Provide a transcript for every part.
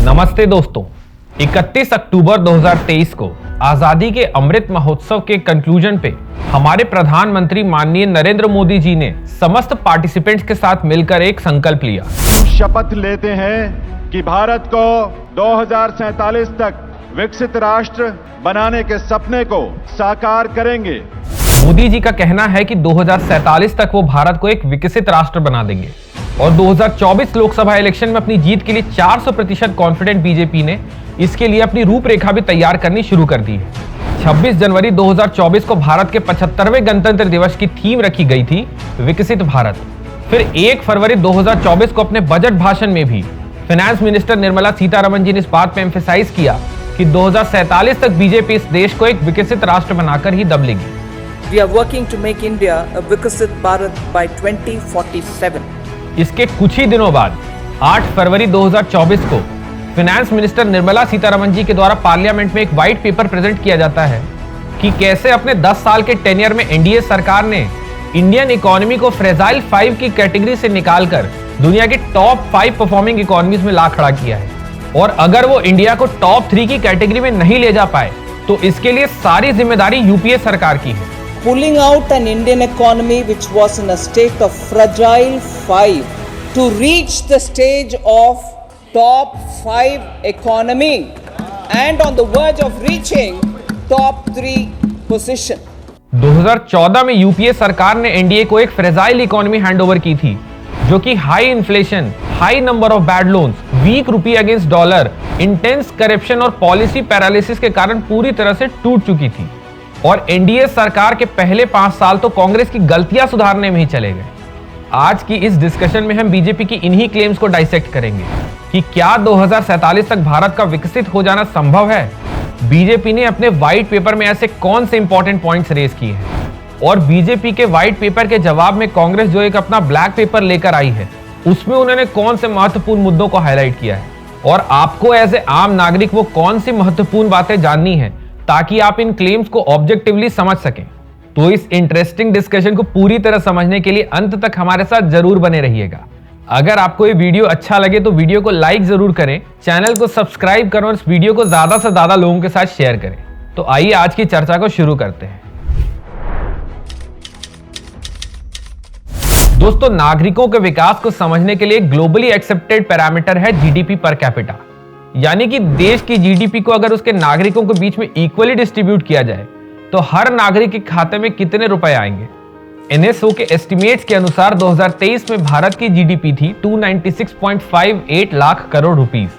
नमस्ते दोस्तों, 31 अक्टूबर 2023 को आजादी के अमृत महोत्सव के कंक्लूजन पे हमारे प्रधानमंत्री माननीय नरेंद्र मोदी जी ने समस्त पार्टिसिपेंट्स के साथ मिलकर एक संकल्प लिया। हम शपथ लेते हैं कि भारत को 2047 तक विकसित राष्ट्र बनाने के सपने को साकार करेंगे। मोदी जी का कहना है कि 2047 तक वो भारत को एक विकसित राष्ट्र बना देंगे और 2024 लोकसभा इलेक्शन में अपनी जीत के लिए 400% कॉन्फिडेंट बीजेपी ने इसके लिए अपनी रूपरेखा भी तैयार करनी शुरू कर दी है। 26 जनवरी 2024 को भारत के 75वें गणतंत्र दिवस की थीम रखी गई थी विकसित भारत। फिर 1 फरवरी 2024 को अपने बजट भाषण में भी फाइनेंस मिनिस्टर निर्मला सीतारमण जी ने इस बात पे एम्फेसाइज किया कि 2047 तक बीजेपी इस देश को एक विकसित राष्ट्र बनाकर ही दब लेगी। We are working to make India a Viksit Bharat by 2047. इसके कुछ ही दिनों बाद 8 फरवरी 2024 को फाइनेंस मिनिस्टर निर्मला सीतारमण जी के द्वारा पार्लियामेंट में एक व्हाइट पेपर प्रेजेंट किया जाता है कि कैसे अपने 10 साल के टेन्योर में एनडीए सरकार ने इंडियन इकोनॉमी को फ्रेजाइल 5 की कैटेगरी से निकालकर दुनिया के टॉप 5 परफॉर्मिंग इकोनॉमीज में ला खड़ा किया है। और अगर वो इंडिया को टॉप 3 की कैटेगरी में नहीं ले जा पाए तो इसके लिए सारी जिम्मेदारी यूपीए सरकार की है। Pulling out an Indian economy which was in a state of fragile 5 to reach the stage of top 5 economy and on the verge of reaching top 3 position. 2014 में यूपीए सरकार ने एनडीए को एक फ्रेजाइल इकोनॉमी हैंडओवर की थी जो कि high inflation, high number of bad loans, weak rupee against dollar, intense corruption और पॉलिसी पैरालिसिस के कारण पूरी तरह से टूट चुकी थी। और एनडीए सरकार के पहले 5 साल तो कांग्रेस की गलतियां सुधारने में ही चले गए। आज की इस डिस्कशन में हम बीजेपी की इन्हीं क्लेम्स को डाइसेक्ट करेंगे कि क्या 2047 तक भारत का विकसित हो जाना संभव है। बीजेपी ने अपने व्हाइट पेपर में ऐसे कौन से इंपॉर्टेंट पॉइंट्स रेज किए हैं और बीजेपी के व्हाइट पेपर के जवाब में कांग्रेस जो एक अपना ब्लैक पेपर लेकर आई है उसमें उन्होंने कौन से महत्वपूर्ण मुद्दों को हाईलाइट किया है और आपको एज ए आम नागरिक वो कौन सी महत्वपूर्ण बातें जाननी है ताकि आप इन क्लेम्स को ऑब्जेक्टिवली समझ सकें। तो इस इंटरेस्टिंग डिस्कशन को पूरी तरह समझने के लिए अंत तक हमारे साथ जरूर बने रहिएगा। अगर आपको ये वीडियो अच्छा लगे तो वीडियो को लाइक जरूर करें, चैनल को सब्सक्राइब करें और इस वीडियो को ज्यादा से ज्यादा लोगों के साथ शेयर करें। तो आइए आज की चर्चा को शुरू करते हैं। दोस्तों, नागरिकों के विकास को समझने के लिए ग्लोबली एक्सेप्टेड पैरामीटर है जीडीपी पर कैपिटा, यानी कि देश की जीडीपी को अगर उसके नागरिकों के बीच में इक्वली डिस्ट्रीब्यूट किया जाए तो हर नागरिक के खाते में कितने रुपए आएंगे। एनएसओ के एस्टिमेट्स के अनुसार 2023 में भारत की जीडीपी थी 296.58 लाख करोड़ रुपीस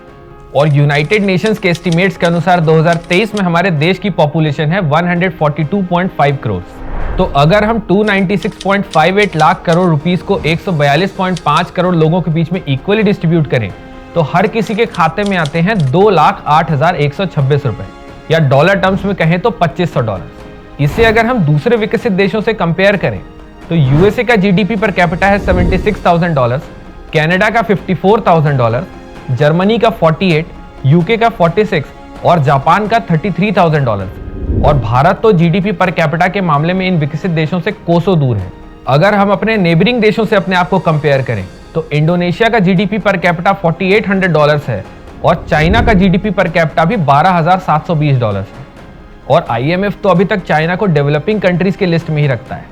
और यूनाइटेड नेशंस के एस्टिमेट्स के अनुसार 2023 में हमारे देश की पॉपुलेशन है 142.5 करोड़। तो अगर हम 296.58 लाख करोड़ रुपीस को 142.5 करोड़ लोगों के बीच में इक्वली डिस्ट्रीब्यूट करें तो हर किसी के खाते में आते हैं 2,08,126 रुपए, या डॉलर टर्म्स में कहें तो $2500। इसे अगर हम दूसरे विकसित देशों से कंपेयर करें तो यूएसए का जीडीपी पर कैपिटा है $76,000, कनाडा का $54,000, जर्मनी का 48, यूके का 46 और जापान का $33,000। और भारत तो जीडीपी पर कैपिटा के मामले में इन विकसित देशों से कोसों दूर है। अगर हम अपने नेबरिंग देशों से अपने आप को कंपेयर करें तो इंडोनेशिया का जीडीपी पर कैपिटा $4,800 है और चाइना का जीडीपी पर कैपिटा भी $12,720 है। और आईएमएफ तो अभी तक चाइना को डेवलपिंग कंट्रीज के लिस्ट में ही रखता है।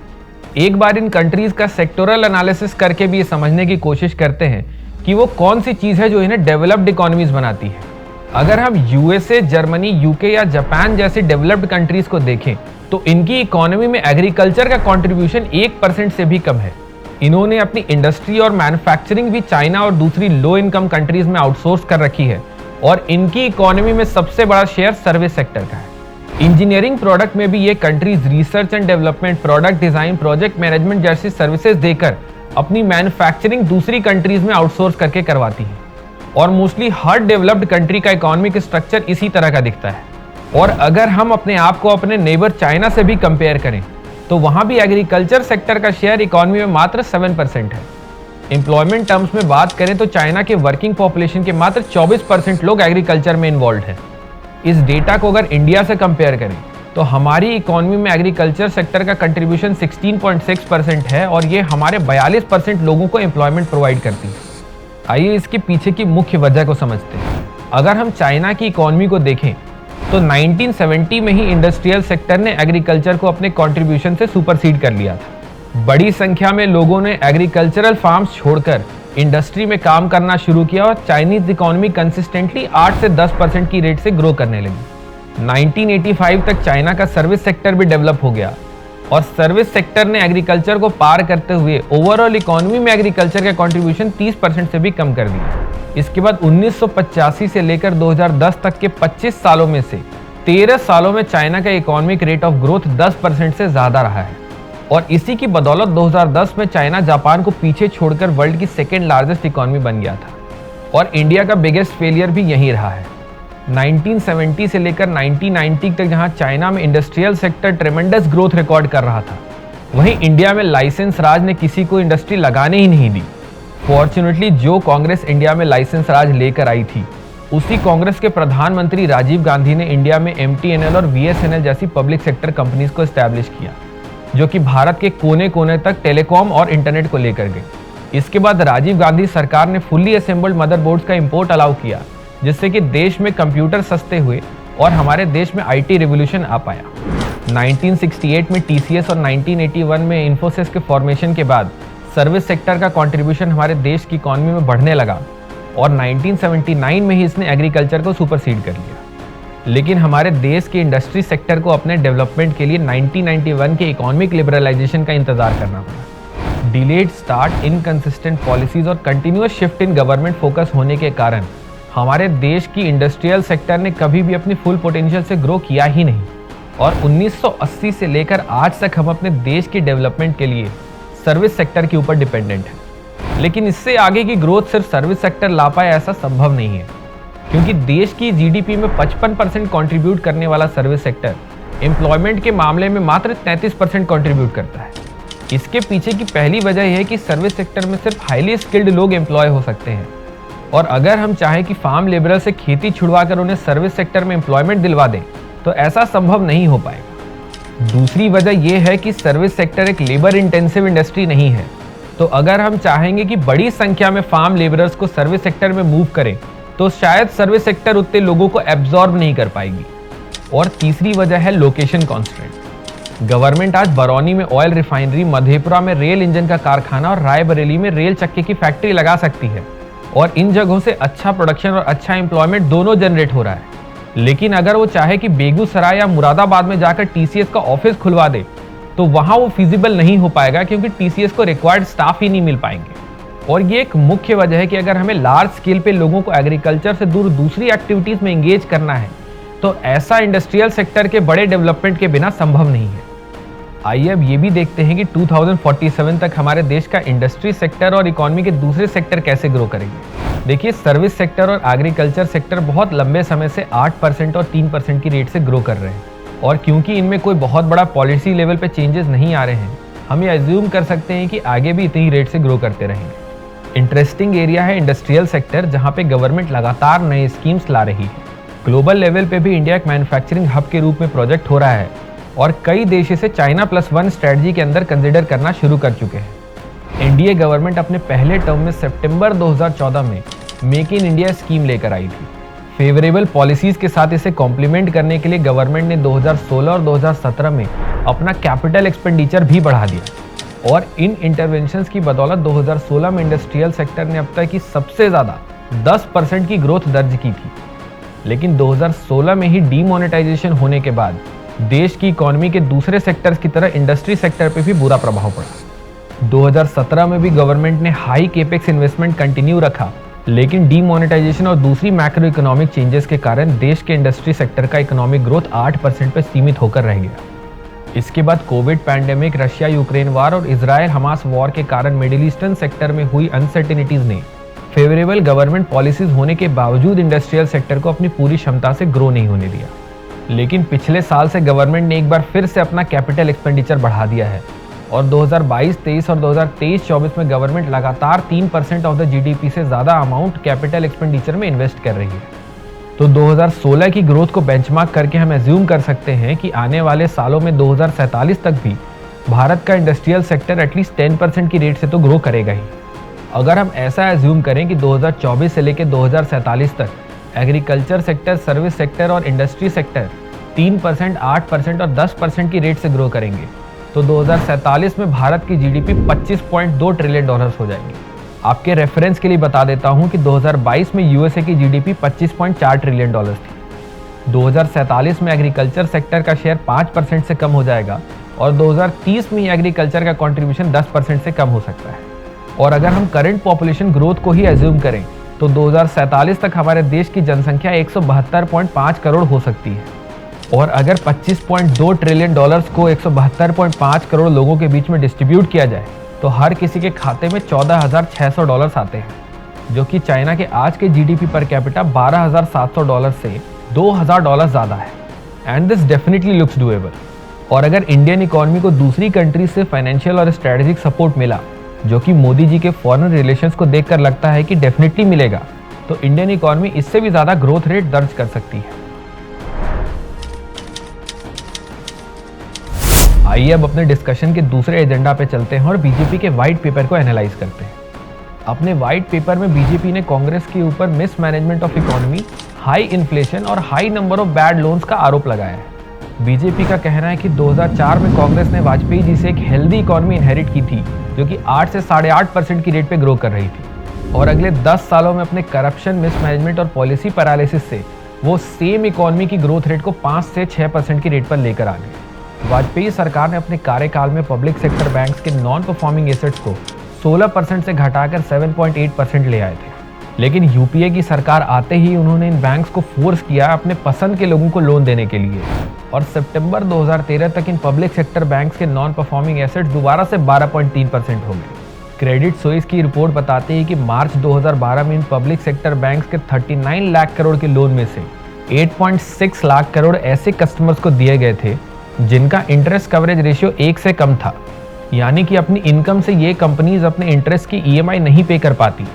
एक बार इन कंट्रीज का सेक्टोरल एनालिसिस करके भी ये समझने की कोशिश करते हैं कि वो कौन सी चीज है जो इन्हें डेवलप्ड इकोनॉमीज बनाती है। अगर हम यूएसए, जर्मनी, यूके या जापान जैसी डेवलप्ड कंट्रीज को देखें तो इनकी इकोनॉमी में एग्रीकल्चर का कंट्रीब्यूशन 1% से भी कम है। इन्होंने अपनी इंडस्ट्री और मैन्युफैक्चरिंग भी चाइना और दूसरी लो इनकम कंट्रीज में आउटसोर्स कर रखी है और इनकी इकोनॉमी में सबसे बड़ा शेयर सर्विस सेक्टर का है। इंजीनियरिंग प्रोडक्ट में भी ये countries research and development, product design, project management जैसी सर्विसेज देकर अपनी मैन्युफैक्चरिंग दूसरी कंट्रीज में आउटसोर्स करके करवाती है। और मोस्टली हर डेवलप्ड कंट्री का इकोनॉमिक स्ट्रक्चर इसी तरह का दिखता है। और अगर हम अपने आप को अपने नेबर चाइना से भी कंपेयर करें तो वहां भी एग्रीकल्चर सेक्टर का शेयर इकोनॉमी में मात्र 7% है। एम्प्लॉयमेंट टर्म्स में बात करें तो चाइना के वर्किंग पॉपुलेशन के मात्र 24% लोग एग्रीकल्चर में इन्वॉल्व हैं। इस डेटा को अगर इंडिया से कंपेयर करें तो हमारी इकोनॉमी में एग्रीकल्चर सेक्टर का कंट्रीब्यूशन 16.6% है और ये हमारे 42% लोगों को एम्प्लॉयमेंट प्रोवाइड करती है। आइए इसके पीछे की मुख्य वजह को समझते हैं। अगर हम चाइना की इकोनॉमी को देखें तो 1970 में ही इंडस्ट्रियल सेक्टर ने एग्रीकल्चर को अपने कंट्रीब्यूशन से सुपरसीड कर लिया था। बड़ी संख्या में लोगों ने एग्रीकल्चरल फार्म्स छोड़कर इंडस्ट्री में काम करना शुरू किया और चाइनीज इकोनॉमी कंसिस्टेंटली 8 से 10% की रेट से ग्रो करने लगी। 1985 तक चाइना का सर्विस सेक्टर भी डेवलप हो गया और सर्विस सेक्टर ने एग्रीकल्चर को पार करते हुए ओवरऑल इकोनॉमी में एग्रीकल्चर का कंट्रीब्यूशन 30% से भी कम कर दिया। इसके बाद 1985 से लेकर 2010 तक के 25 सालों में से 13 सालों में चाइना का इकोनॉमिक रेट ऑफ ग्रोथ 10% से ज्यादा रहा है और इसी की बदौलत 2010 में चाइना जापान को पीछे छोड़कर वर्ल्ड की सेकेंड लार्जेस्ट इकोनॉमी बन गया था और इंडिया का बिगेस्ट फेलियर भी यही रहा है। 1970 से लेकर 1990 तक जहां चाइना में इंडस्ट्रियल सेक्टर ट्रेमेंडस ग्रोथ रिकॉर्ड कर रहा था, वहीं इंडिया में लाइसेंस राज ने किसी को इंडस्ट्री लगाने ही नहीं दी। फॉर्चुनेटली जो कांग्रेस इंडिया में लाइसेंस राज लेकर आई थी, उसी कांग्रेस के प्रधानमंत्री राजीव गांधी ने इंडिया में MTNL और BSNL जैसी पब्लिक सेक्टर कंपनीज को एस्टैब्लिश किया, जो कि भारत के कोने कोने तक टेलीकॉम और इंटरनेट को लेकर गई। इसके बाद राजीव गांधी सरकार ने फुल्ली असेंबल्ड मदरबोर्ड्स का इंपोर्ट अलाउ किया, जिससे कि देश में कंप्यूटर सस्ते हुए और हमारे देश में IT रिवोल्यूशन आ पाया। 1968 में TCS और 1981 में इन्फोसिस के फॉर्मेशन के बाद सर्विस सेक्टर का कंट्रीब्यूशन हमारे देश की इकोनॉमी में बढ़ने लगा और 1979 में ही इसने एग्रीकल्चर को सुपरसीड कर लिया। लेकिन हमारे देश के इंडस्ट्री सेक्टर को अपने डेवलपमेंट के लिए 1991 के इकोनॉमिक लिबरलाइजेशन का इंतजार करना पड़ा। डिलेड स्टार्ट, इनकंसिस्टेंट पॉलिसीज और continuous shift in government focus होने के कारण हमारे देश की इंडस्ट्रियल सेक्टर ने कभी भी अपनी फुल पोटेंशियल से ग्रो किया ही नहीं और 1980 से लेकर आज तक हम अपने देश की डेवलपमेंट के लिए सर्विस सेक्टर के ऊपर डिपेंडेंट है। लेकिन इससे आगे की ग्रोथ सिर्फ सर्विस सेक्टर ला पाए ऐसा संभव नहीं है, क्योंकि देश की GDP में 55% कंट्रीब्यूट करने वाला सर्विस सेक्टर एम्प्लॉयमेंट के मामले में मात्र 33% कंट्रीब्यूट करता है। इसके पीछे की पहली वजह यह है कि सर्विस सेक्टर में सिर्फ हाईली स्किल्ड लोग एम्प्लॉय हो सकते हैं और अगर हम चाहें कि फार्म लेबरर से खेती छुड़वाकर उन्हें सर्विस सेक्टर में एम्प्लॉयमेंट दिलवा दें तो ऐसा संभव नहीं हो पाएगा। दूसरी वजह यह है कि सर्विस सेक्टर एक लेबर इंटेंसिव इंडस्ट्री नहीं है, तो अगर हम चाहेंगे कि बड़ी संख्या में फार्म लेबरर्स को सर्विस सेक्टर में मूव करें तो शायद सर्विस सेक्टर उतने लोगों को एब्जॉर्ब नहीं कर पाएगी। और तीसरी वजह है लोकेशन कॉन्स्ट्रेंट। गवर्नमेंट आज बरौनी में ऑयल रिफाइनरी, मधेपुरा में रेल इंजन का कारखाना और रायबरेली में रेल चक्के की फैक्ट्री लगा सकती है और इन जगहों से अच्छा प्रोडक्शन और अच्छा एम्प्लॉयमेंट दोनों जनरेट हो रहा है। लेकिन अगर वो चाहे कि बेगूसराय या मुरादाबाद में जाकर TCS का ऑफिस खुलवा दे तो वहां वो फिजिबल नहीं हो पाएगा, क्योंकि TCS को रिक्वायर्ड स्टाफ ही नहीं मिल पाएंगे। और ये एक मुख्य वजह है कि अगर हमें लार्ज स्केल पे लोगों को एग्रीकल्चर से दूर दूसरी एक्टिविटीज में एंगेज करना है तो ऐसा इंडस्ट्रियल सेक्टर के बड़े डेवलपमेंट के बिना संभव नहीं है। आइए अब ये भी देखते हैं कि 2047 तक हमारे देश का इंडस्ट्री सेक्टर और इकोनॉमी के दूसरे सेक्टर कैसे ग्रो करेंगे। देखिए, सर्विस सेक्टर और एग्रीकल्चर सेक्टर बहुत लंबे समय से 8% और 3% की रेट से ग्रो कर रहे हैं और क्योंकि इनमें कोई बहुत बड़ा पॉलिसी लेवल पे चेंजेस नहीं आ रहे हैं, हम ये अज्यूम कर सकते हैं कि आगे भी इतनी रेट से ग्रो करते रहेंगे। इंटरेस्टिंग एरिया है इंडस्ट्रियल सेक्टर, जहाँ पे गवर्नमेंट लगातार नए स्कीम्स ला रही है। ग्लोबल लेवल पे भी इंडिया एक मैन्युफैक्चरिंग हब के रूप में प्रोजेक्ट हो रहा है और कई देश इसे China+1 स्ट्रेटजी के अंदर कंसिडर करना शुरू कर चुके हैं। एनडीए गवर्नमेंट अपने पहले टर्म में सितंबर 2014 में मेक इन इंडिया स्कीम लेकर आई थी। फेवरेबल पॉलिसीज के साथ इसे कॉम्प्लीमेंट करने के लिए गवर्नमेंट ने 2016 और 2017 में अपना कैपिटल एक्सपेंडिचर भी बढ़ा दिया और इन इंटरवेंशंस की बदौलत 2016 में इंडस्ट्रियल सेक्टर ने अब तक की सबसे ज़्यादा 10% की ग्रोथ दर्ज की थी। लेकिन 2016 में ही डीमोनेटाइजेशन होने के बाद देश की इकोनॉमी के दूसरे सेक्टर्स की तरह इंडस्ट्री सेक्टर पे भी बुरा प्रभाव पड़ा। 2017 में भी गवर्नमेंट ने हाई केपेक्स इन्वेस्टमेंट कंटिन्यू रखा, लेकिन डीमोनेटाइजेशन और दूसरी मैक्रो इकोनॉमिक चेंजेस के कारण देश के इंडस्ट्री सेक्टर का इकोनॉमिक ग्रोथ 8% पर सीमित होकर रह गया। इसके बाद कोविड पैंडेमिक, रशिया यूक्रेन वार और इजराइल हमास वॉर के कारण मिडिल ईस्टर्न सेक्टर में हुई अनसर्टेनिटीज ने फेवरेबल गवर्नमेंट पॉलिसीज होने के बावजूद इंडस्ट्रियल सेक्टर को अपनी पूरी क्षमता से ग्रो नहीं होने दिया। लेकिन पिछले साल से गवर्नमेंट ने एक बार फिर से अपना कैपिटल एक्सपेंडिचर बढ़ा दिया है और 2022-23 और 2023-24 में गवर्नमेंट लगातार 3% ऑफ द जीडीपी से ज़्यादा अमाउंट कैपिटल एक्सपेंडिचर में इन्वेस्ट कर रही है। तो 2016 की ग्रोथ को बेंचमार्क करके हम एज्यूम कर सकते हैं कि आने वाले सालों में 2047 तक भी भारत का इंडस्ट्रियल सेक्टर एटलीस्ट 10% की रेट से तो ग्रो करेगा ही। अगर हम ऐसा एज्यूम करें कि 2024 से लेकर 2047 तक एग्रीकल्चर सेक्टर, सर्विस सेक्टर और इंडस्ट्री सेक्टर 3%, 8% और 10% की रेट से ग्रो करेंगे, तो 2047 में भारत की जीडीपी 25.2 ट्रिलियन डॉलर्स हो जाएगी। आपके रेफरेंस के लिए बता देता हूं कि 2022 में यूएसए की जीडीपी 25.4 ट्रिलियन डॉलर्स थी। 2047 में एग्रीकल्चर सेक्टर का शेयर 5% से कम हो जाएगा और 2030 में एग्रीकल्चर का कंट्रीब्यूशन 10% से कम हो सकता है। और अगर हम करंट पॉपुलेशन ग्रोथ को ही एज्यूम करें तो 2047 तक हमारे देश की जनसंख्या 172.5 करोड़ हो सकती है। और अगर 25.2 ट्रिलियन डॉलर्स को 172.5 करोड़ लोगों के बीच में डिस्ट्रीब्यूट किया जाए तो हर किसी के खाते में 14,600 डॉलर्स आते हैं, जो कि चाइना के आज के जीडीपी पर कैपिटा 12,700 डॉलर से 2,000 डॉलर ज़्यादा है। And this definitely looks doable. और अगर इंडियन इकोनॉमी को दूसरी कंट्री से फाइनेंशियल और स्ट्रेटेजिक सपोर्ट मिला, जो कि मोदी जी के फॉरेन रिलेशंस को देखकर लगता है कि डेफिनेटली मिलेगा, तो इंडियन इकोनॉमी इससे भी ज़्यादा ग्रोथ रेट दर्ज कर सकती है। आइए अब अपने डिस्कशन के दूसरे एजेंडा पे चलते हैं और बीजेपी के व्हाइट पेपर को एनालाइज करते हैं। अपने व्हाइट पेपर में बीजेपी ने कांग्रेस के ऊपर mismanagement of economy, high inflation और high number of bad loans का आरोप लगाया है। बीजेपी का कहना है कि 2004 में कांग्रेस ने वाजपेयी जी से एक हेल्दी इकोनॉमी इनहेरिट की थी, जो कि 8 से 8.5% की रेट पे ग्रो कर रही थी। और अगले 10 सालों में अपने करप्शन, मिसमैनेजमेंट और पॉलिसी पैरालिसिस से वो सेम इकोनॉमी की ग्रोथ रेट को 5 से 6% की रेट पर लेकर आ गए। वाजपेयी सरकार ने अपने कार्यकाल में पब्लिक सेक्टर बैंक्स के नॉन परफॉर्मिंग एसेट्स को 16% से घटाकर 7.8% ले आए थे। लेकिन यूपीए की सरकार आते ही उन्होंने इन बैंक्स को फोर्स किया अपने पसंद के लोगों को लोन देने के लिए, और सितंबर 2013 तक इन पब्लिक सेक्टर बैंक्स के नॉन परफॉर्मिंग एसेट्स दोबारा से 12.3% हो गए। क्रेडिट स्विस की रिपोर्ट बताती है कि मार्च 2012 में इन पब्लिक सेक्टर बैंक्स के 39 लाख करोड़ के लोन में से 8.6 लाख करोड़ ऐसे कस्टमर्स को दिए गए थे जिनका इंटरेस्ट कवरेज रेशियो 1 से कम था, यानी कि अपनी इनकम से ये कंपनीज अपने इंटरेस्ट की ईएमआई नहीं पे कर पाती।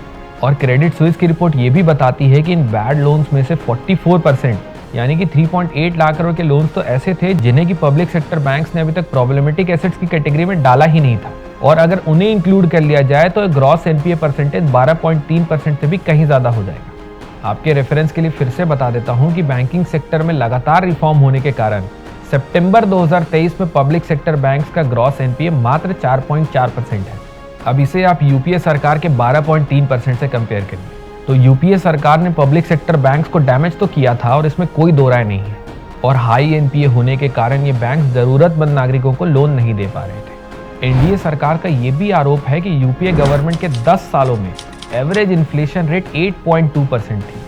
और क्रेडिट स्विस की रिपोर्ट ये भी बताती है कि इन बैड लोन्स में से 44% यानी कि 3.8 लाख करोड़ के लोन्स तो ऐसे थे जिन्हें कि पब्लिक सेक्टर बैंक्स ने अभी तक प्रॉब्लमेटिक एसेट्स की कैटेगरी में डाला ही नहीं था, और अगर उन्हें इंक्लूड कर लिया जाए तो ग्रॉस एनपीए परसेंटेज 12.3% से भी कहीं ज़्यादा हो जाएगा। आपके रेफरेंस के लिए फिर से बता देता हूँ कि बैंकिंग सेक्टर में लगातार रिफॉर्म होने के कारण सितंबर 2023 में पब्लिक सेक्टर बैंक्स का ग्रॉस एनपीए मात्र 4.4% है। अब इसे आप यूपीए सरकार के 12.3% से कंपेयर करिए, तो यूपीए सरकार ने पब्लिक सेक्टर बैंक्स को डैमेज तो किया था और इसमें कोई दो राय नहीं है। और हाई एनपीए होने के कारण ये बैंक जरूरतमंद नागरिकों को लोन नहीं दे पा रहे थे। एनडीए सरकार का ये भी आरोप है कि यूपीए गवर्नमेंट के 10 सालों में एवरेज इन्फ्लेशन रेट 8.2% थी,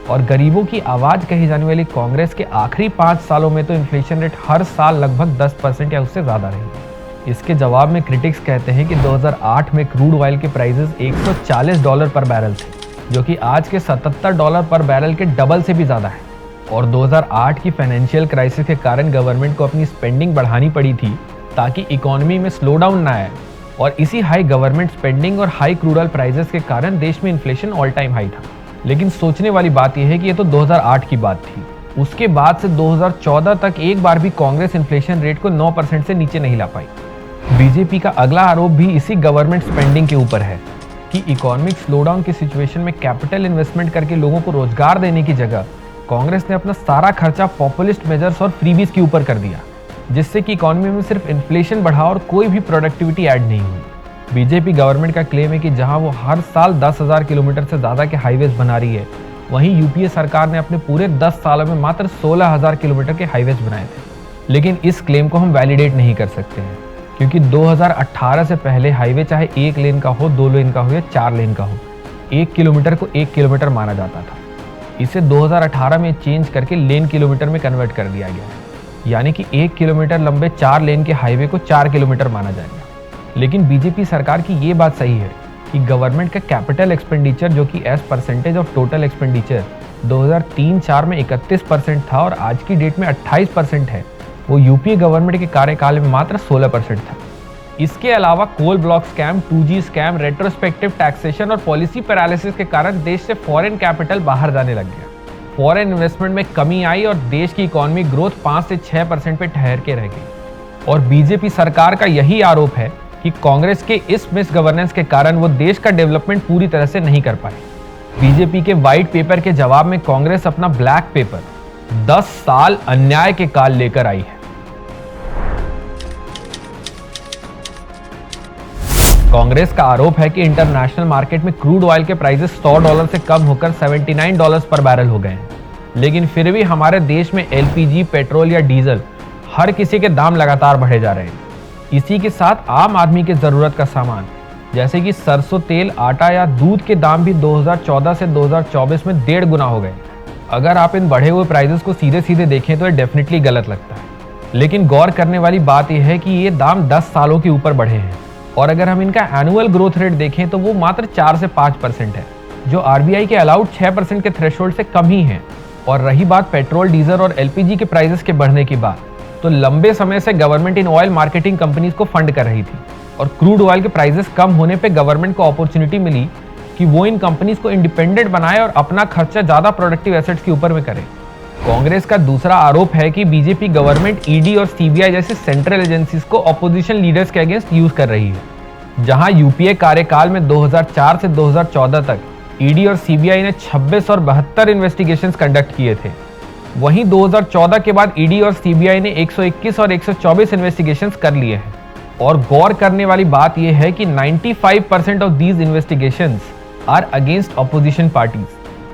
और गरीबों की आवाज कही जाने वाली कांग्रेस के आखिरी 5 सालों में तो इन्फ्लेशन रेट हर साल लगभग 10% या उससे ज्यादा रही। इसके जवाब में क्रिटिक्स कहते हैं कि 2008 में क्रूड ऑयल के प्राइसेस $140 पर बैरल थे, जो कि आज के $77 पर बैरल के डबल से भी ज्यादा है। और 2008 की फाइनेंशियल क्राइसिस के कारण गवर्नमेंट को अपनी स्पेंडिंग बढ़ानी पड़ी थी ताकि इकोनॉमी में स्लो डाउन ना आए, और इसी हाई गवर्नमेंट स्पेंडिंग और हाई क्रूड ऑयल प्राइसेस के कारण देश में इन्फ्लेशन ऑल टाइम हाई था। लेकिन सोचने वाली बात यह है कि ये तो 2008 की बात थी। उसके बाद से 2014 तक एक बार भी कांग्रेस इन्फ्लेशन रेट को 9% से नीचे नहीं ला पाई। बीजेपी का अगला आरोप भी इसी गवर्नमेंट स्पेंडिंग के ऊपर है कि इकोनॉमिक स्लोडाउन की सिचुएशन में कैपिटल इन्वेस्टमेंट करके लोगों को रोजगार देने की जगह कांग्रेस ने अपना सारा खर्चा पॉपुलिस्ट मेजर्स और फ्रीबीज के ऊपर कर दिया, जिससे कि इकोनॉमी में सिर्फ इन्फ्लेशन बढ़ा और कोई भी प्रोडक्टिविटी ऐड नहीं हुई। बीजेपी गवर्नमेंट का क्लेम है कि जहां वो हर साल 10,000 किलोमीटर से ज़्यादा के हाईवेज बना रही है, वहीं यूपीए सरकार ने अपने पूरे 10 सालों में मात्र 16,000 किलोमीटर के हाईवेज बनाए थे। लेकिन इस क्लेम को हम वैलिडेट नहीं कर सकते हैं, क्योंकि 2018 से पहले हाईवे चाहे 1 लेन का हो, 2 लेन का हो या 4 लेन का हो, 1 किलोमीटर को 1 किलोमीटर माना जाता था। इसे 2018 में चेंज करके लेन किलोमीटर में कन्वर्ट कर दिया गया है, यानी कि 1 किलोमीटर लंबे 4 लेन के हाईवे को 4 किलोमीटर माना जाएगा। लेकिन बीजेपी सरकार की ये बात सही है कि गवर्नमेंट का कैपिटल एक्सपेंडिचर, जो कि as percentage of total expenditure 2003-04 में 31% था और आज की डेट में 28% है, वो यूपीए गवर्नमेंट के कार्यकाल में मात्र 16% था। इसके अलावा coal block scam, 2G scam, retrospective taxation और पॉलिसी पैरालिसिस के कारण देश से फॉरेन कैपिटल बाहर जाने लग गया। फॉरेन इन्वेस्टमेंट में कमी आई और देश की इकोनॉमी ग्रोथ 5 से 6% पे ठहर के रह गई। और बीजेपी सरकार का यही आरोप है कि कांग्रेस के इस मिस गवर्नेंस के कारण वो देश का डेवलपमेंट पूरी तरह से नहीं कर पाए। बीजेपी के व्हाइट पेपर के जवाब में कांग्रेस अपना ब्लैक पेपर 10 साल अन्याय के काल लेकर आई है। कांग्रेस का आरोप है कि इंटरनेशनल मार्केट में क्रूड ऑयल के प्राइसेस $100 से कम होकर $79 पर बैरल हो गए हैं, लेकिन फिर भी हमारे देश में एलपीजी, पेट्रोल या डीजल हर किसी के दाम लगातार बढ़े जा रहे हैं। इसी के साथ आम आदमी की जरूरत का सामान जैसे कि सरसों तेल, आटा या दूध के दाम भी 2014 से 2024 में 1.5 गुना हो गए। अगर आप इन बढ़े हुए प्राइसेस को सीधे सीधे देखें तो ये डेफिनेटली गलत लगता है, लेकिन गौर करने वाली बात यह है कि ये दाम 10 सालों के ऊपर बढ़े हैं और अगर हम इनका एनुअल ग्रोथ रेट देखें तो वो मात्र 4 से 5% है, जो आरबीआई के अलाउड 6% के थ्रेशोल्ड से कम ही है। और रही बात पेट्रोल, डीजल और एलपीजी के प्राइसेस के बढ़ने की बात, तो लंबे समय से government in oil marketing companies को फंड कर रही थी और क्रूड ऑयल के प्राइसेस कम होने पे गवर्नमेंट को अपॉर्चुनिटी मिली कि वो इन कंपनीज को इंडिपेंडेंट बनाए और अपना खर्चा ज्यादा प्रोडक्टिव एसेट्स के ऊपर में करे। कांग्रेस का दूसरा आरोप है कि बीजेपी गवर्नमेंट ईडी और सीबीआई जैसी सेंट्रल एजेंसीज को अपोजिशन लीडर्स के अगेंस्ट यूज कर रही है। जहां यूपीए कार्यकाल में 2004 से 2014 तक ईडी और सीबीआई ने 26 और 72 इन्वेस्टिगेशंस कंडक्ट किए थे, वहीं 2014 के बाद ईडी और सीबीआई ने 121 और 124 इन्वेस्टिगेशंस कर लिए हैं। और गौर करने वाली बात यह है कि 95% of these investigations are against opposition parties.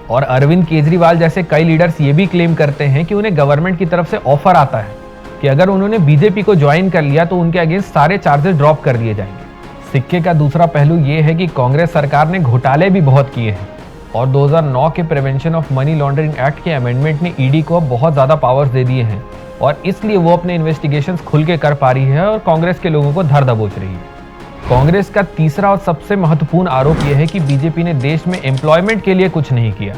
और अरविंद केजरीवाल जैसे कई लीडर्स ये भी क्लेम करते हैं कि उन्हें गवर्नमेंट की तरफ से ऑफर आता है कि अगर उन्होंने बीजेपी को ज्वाइन कर लिया तो उनके अगेंस्ट सारे चार्जेस ड्रॉप कर दिए जाएंगे। सिक्के का दूसरा पहलू ये है कि कांग्रेस सरकार ने घोटाले भी बहुत किए हैं और 2009 के prevention of money laundering act के अमेंडमेंट ने ईडी को बहुत ज्यादा पावर्स दे दिए हैं और इसलिए वो अपने इन्वेस्टिगेशंस खुल के कर पा रही है और कांग्रेस के लोगों को धर दबोच रही है। कांग्रेस का तीसरा और सबसे महत्वपूर्ण आरोप यह है कि बीजेपी ने देश में एम्प्लॉयमेंट के लिए कुछ नहीं किया।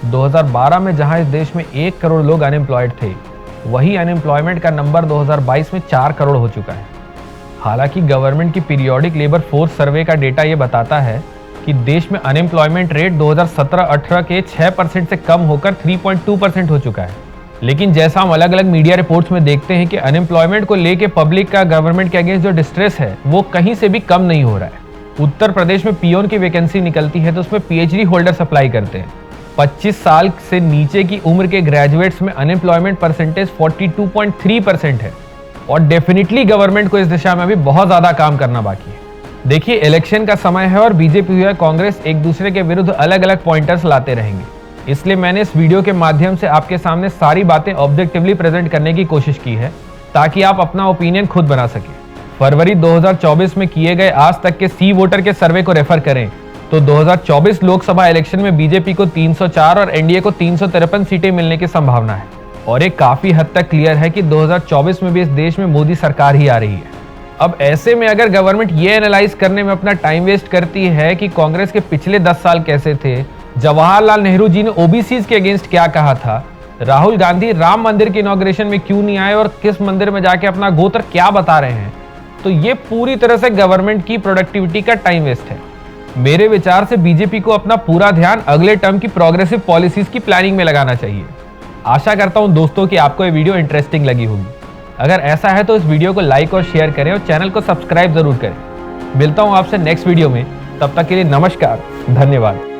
2012 में जहां इस देश में 1 करोड़ लोग अनएम्प्लॉयड थे, वही अनएम्प्लॉयमेंट का नंबर 2022 में 4 करोड़ हो चुका है। हालांकि गवर्नमेंट की पीरियोडिक लेबर फोर्स सर्वे का डेटा ये बताता है कि देश में अनएम्प्लॉयमेंट रेट 2017-18 के 6% से कम होकर 3.2% हो चुका है। लेकिन जैसा हम अलग अलग मीडिया रिपोर्ट्स में देखते हैं कि अनएम्प्लॉयमेंट को लेके पब्लिक का गवर्नमेंट के अगेंस्ट जो डिस्ट्रेस है वो कहीं से भी कम नहीं हो रहा है। उत्तर प्रदेश में पीओन की वैकेंसी निकलती है तो उसमें पीएचडी होल्डर्स अप्लाई करते हैं। 25 साल से नीचे की उम्र के ग्रेजुएट्स में अनएम्प्लॉयमेंट परसेंटेज 42.3% है और डेफिनेटली गवर्नमेंट को इस दिशा में अभी बहुत ज्यादा काम करना बाकी है। देखिए, इलेक्शन का समय है और बीजेपी या कांग्रेस एक दूसरे के विरुद्ध अलग अलग पॉइंटर्स लाते रहेंगे, इसलिए मैंने इस वीडियो के माध्यम से आपके सामने सारी बातें ऑब्जेक्टिवली प्रेजेंट करने की कोशिश की है ताकि आप अपना ओपिनियन खुद बना सकें। फरवरी 2024 में किए गए आज तक के सी वोटर के सर्वे को रेफर करें तो 2024 लोकसभा इलेक्शन में बीजेपी को 304 और एनडीए को 353 सीटें मिलने की संभावना है और ये काफी हद तक क्लियर है कि 2024 में भी इस देश में मोदी सरकार ही आ रही है। अब ऐसे में अगर गवर्नमेंट ये एनालाइज करने में अपना टाइम वेस्ट करती है कि कांग्रेस के पिछले 10 साल कैसे थे, जवाहरलाल नेहरू जी ने ओबीसीज के अगेंस्ट क्या कहा था, राहुल गांधी राम मंदिर के इनॉग्रेशन में क्यों नहीं आए और किस मंदिर में जाके अपना गोत्र क्या बता रहे हैं, तो ये पूरी तरह से गवर्नमेंट की प्रोडक्टिविटी का टाइम वेस्ट है। मेरे विचार से बीजेपी को अपना पूरा ध्यान अगले टर्म की प्रोग्रेसिव पॉलिसीज की प्लानिंग में लगाना चाहिए। आशा करता हूं दोस्तों कि आपको ये वीडियो इंटरेस्टिंग लगी होगी। अगर ऐसा है तो इस वीडियो को लाइक और शेयर करें और चैनल को सब्सक्राइब जरूर करें। मिलता हूं आपसे नेक्स्ट वीडियो में, तब तक के लिए नमस्कार, धन्यवाद।